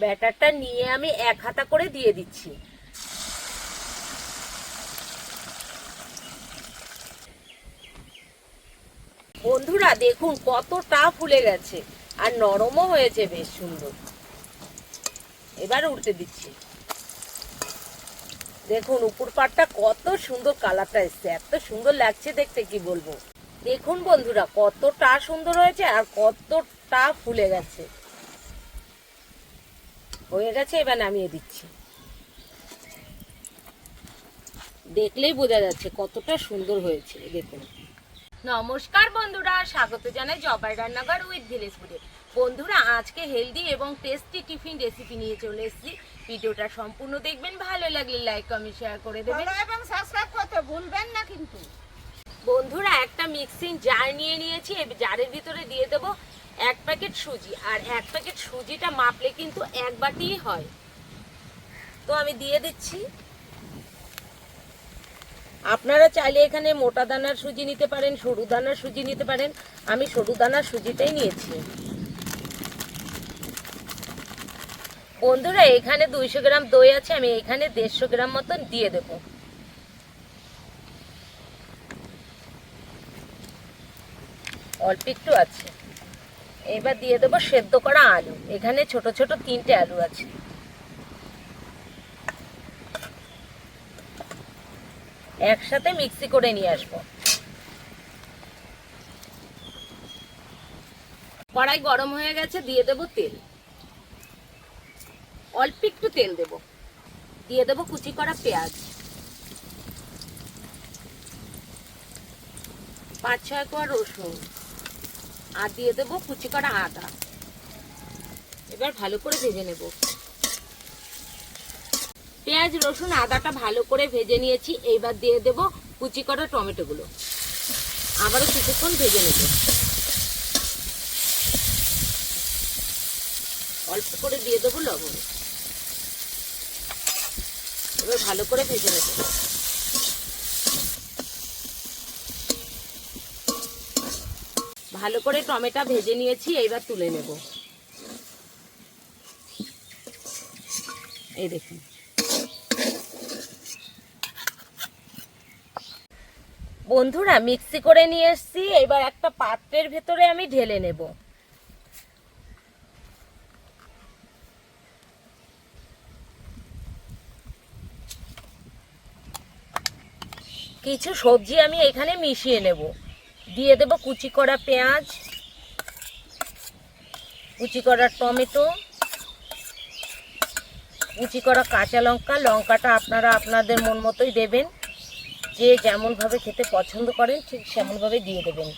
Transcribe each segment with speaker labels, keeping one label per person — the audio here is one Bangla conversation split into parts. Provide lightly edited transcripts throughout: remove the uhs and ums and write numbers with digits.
Speaker 1: ব্যাটারটা নিয়ে আমি এক হাতা করে দিয়ে দিচ্ছি। বন্ধুরা দেখুন কতটা ফুলে গেছে আর নরমও হয়েছে বেশ সুন্দর। এবার উল্টে দিচ্ছি। দেখুন উপর পাটটা কত সুন্দর কালারটা এসছে, এত সুন্দর লাগছে দেখতে কি বলবো। দেখুন বন্ধুরা কতটা সুন্দর হয়েছে আর কতটা ফুলে গেছে। হয়ে গেছে, এবার নামিয়ে দিচ্ছি। দেখলেই বোঝা যাচ্ছে কতটা সুন্দর হয়েছে। দেখুন। নমস্কার বন্ধুরা, স্বাগত জানাই জবাই রান্নাঘর উইথ ভিলেজ ফুডে। বন্ধুরা আজকে হেলদি এবং টেস্টি টিফিন রেসিপি নিয়ে চলে এসেছি। ভিডিওটা সম্পূর্ণ দেখবেন, ভালো লাগলে লাইক কমেন্ট শেয়ার করে দেবেন
Speaker 2: এবং সাবস্ক্রাইব করতে ভুলবেন না কিন্তু।
Speaker 1: বন্ধুরা একটা মিক্সিং জার নিয়ে নিয়েছি, এই জারের ভিতরে দিয়ে দেব 1 প্যাকেট সুজি। আর 1 প্যাকেট সুজিটা মাপলে কিন্তু 1 বাটিই হয়, তো আমি দিয়ে দিচ্ছি। আপনারা চাইলে এখানে মোটা দানার সুজি নিতে পারেন, সরু দানার সুজি নিতে পারেন। আমি সরু দানার সুজিটাই নিয়েছি। বন্ধুরা এখানে 200 গ্রাম দই আছে, আমি এখানে 150 গ্রাম মতন দিয়ে দেব। অল্প একটু আছে। এবার দিয়ে দেবো সেদ্ধ করা আলু। এখানে ছোট ছোট 3টে আলু আছে। একসাথে মিক্সি করে নিয়ে আসবো। কড়াই গরম হয়ে গেছে, দিয়ে দেব তেল। অল্প একটু তেল দেব। দিয়ে দেব কুচি করা পেঁয়াজ, 5-6 কোয়া রসুন, আর দিয়ে দেব কুচি করা আদা। এবার ভালো করে ভেজে নেব। পেঁয়াজ রসুন আদাটা ভালো করে ভেজে নিয়েছি। এইবার দিয়ে দেব কুচি করা টমেটোগুলো। আবারও কিছুক্ষণ ভেজে নেব। অল্প করে দিয়ে দেবো লবণ। এবার ভালো করে ভেজে নেব। ভালো করে টমেটো ভেজে নিয়েছি, এইবার তুলে নেব। এই দেখুন। বন্ধুরা মিক্সি করে নিয়ে এসেছি, এবার একটা পাত্রের ভেতরে আমি ঢেলে নেব। কিছু সবজি আমি এখানে মিশিয়ে নেব। দিয়ে দেব কুচি করা পেঁয়াজ, কুচি করা টমেটো, কুচি করা কাঁচা লঙ্কা। লঙ্কাটা আপনারা আপনাদের মন মতোই দেবেন, যে যেমনভাবে খেতে পছন্দ করেন ঠিক সেমনভাবে দিয়ে দেবেন।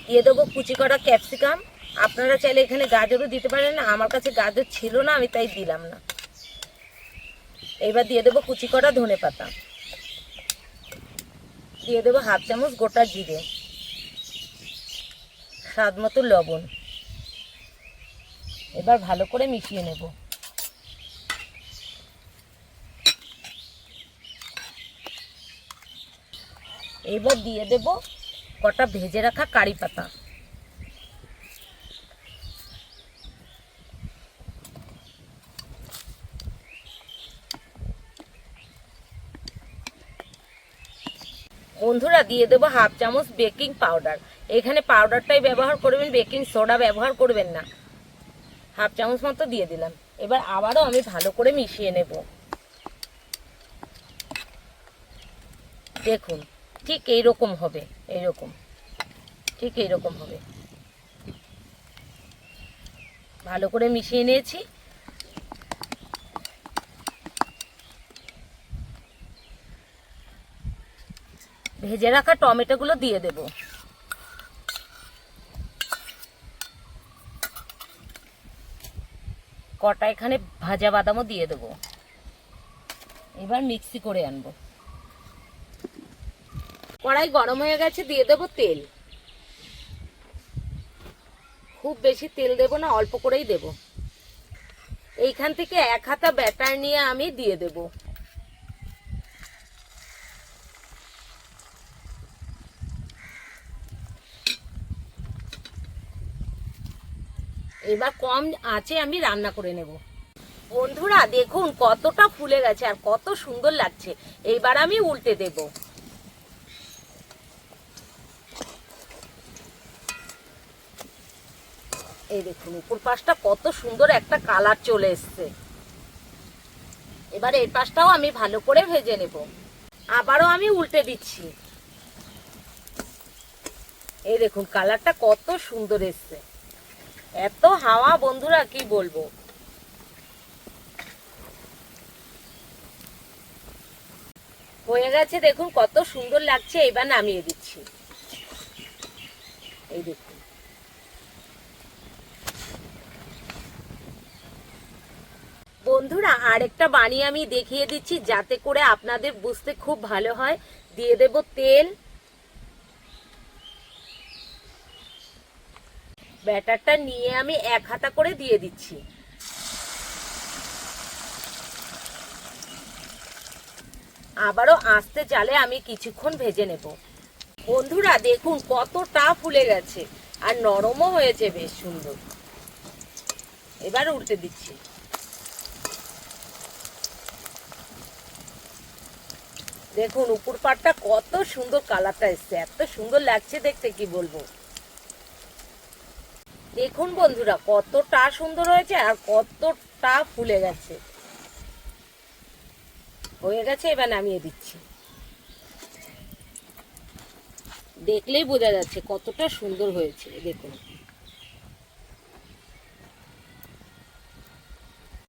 Speaker 1: দিয়ে দেবো কুচি করা ক্যাপসিকাম। আপনারা চাইলে এখানে গাজরও দিতে পারেন, আমার কাছে গাজর ছিল না, আমি তাই দিলাম না। এবার দিয়ে দেবো কুচি করা ধনেপাতা। দিয়ে দেবো 1/2 চামচ গোটা জিরে, স্বাদ মতো লবণ। এবার ভালো করে মিশিয়ে নেব। এবার দিয়ে দেব কটা ভেজে রাখা কারি পাতা। বন্ধুরা দিয়ে দেবো 1/2 চামচ বেকিং পাউডার। এখানে পাউডারটাই ব্যবহার করবেন, বেকিং সোডা ব্যবহার করবেন না। 1/2 চামচ মতো দিয়ে দিলাম। এবার আবারও আমি ভালো করে মিশিয়ে নেব। দেখুন ঠিক এইরকম হবে, এইরকম, ঠিক এইরকম হবে। ভালো করে মিশিয়ে নিয়েছি। ভেজে রাখা টমেটোগুলো দিয়ে দেব। কটা এখানে ভাজা বাদামও দিয়ে দেব। এবার মিক্সি করে আনবো। কড়াই গরম হয়ে গেছে, দিয়ে দেব তেল। খুব বেশি তেল দেব না, অল্প করেই দেব। এইখান থেকে 1 হাতা ব্যাটার নিয়ে আমি দিয়ে দেব। এবার কম আঁচে আমি রান্না করে নেব। বন্ধুরা দেখুন কতটা ফুলে গেছে আর কত সুন্দর লাগছে। এইবার আমি উল্টে দেব। এই দেখুন উপর পাশটা কত সুন্দর একটা কালার চলে এসছে। এবার এই পাশটাও আমি ভালো করে ভেজে নেব। আবারও আমি উল্টে দিচ্ছি। এই দেখুন কালারটা কত সুন্দর এসছে। এত হাওয়া বন্ধুরা কি বলবো। হয়ে গেছে দেখুন কত সুন্দর লাগছে। এবার নামিয়ে দিচ্ছি। এই দেখুন বন্ধুরা আরেকটা বানিয়ে আমি দেখিয়ে দিচ্ছি যাতে করে আপনাদের বুঝতে খুব ভালো হয়। দিয়ে দেব তেল। ব্যাটারটা নিয়ে আমি এক হাতা করে দিয়ে দিচ্ছি। আবারও আস্তে জালে আমি কিছুক্ষণ ভেজে নেব। বন্ধুরা দেখুন কতটা ফুলে গেছে আর নরমও হয়েছে বেশ সুন্দর। এবার উল্টে দিচ্ছি। দেখুন উপর পাটটা কত সুন্দর কালারটা এসছে। এত সুন্দর লাগছে দেখতে কি বলবো। দেখুন বন্ধুরা কতটা সুন্দর হয়েছে আর কতটা ফুলে গেছে। হয়ে গেছে এবার নামিয়ে দিচ্ছি। দেখলেই বোঝা যাচ্ছে কতটা সুন্দর হয়েছে দেখুন।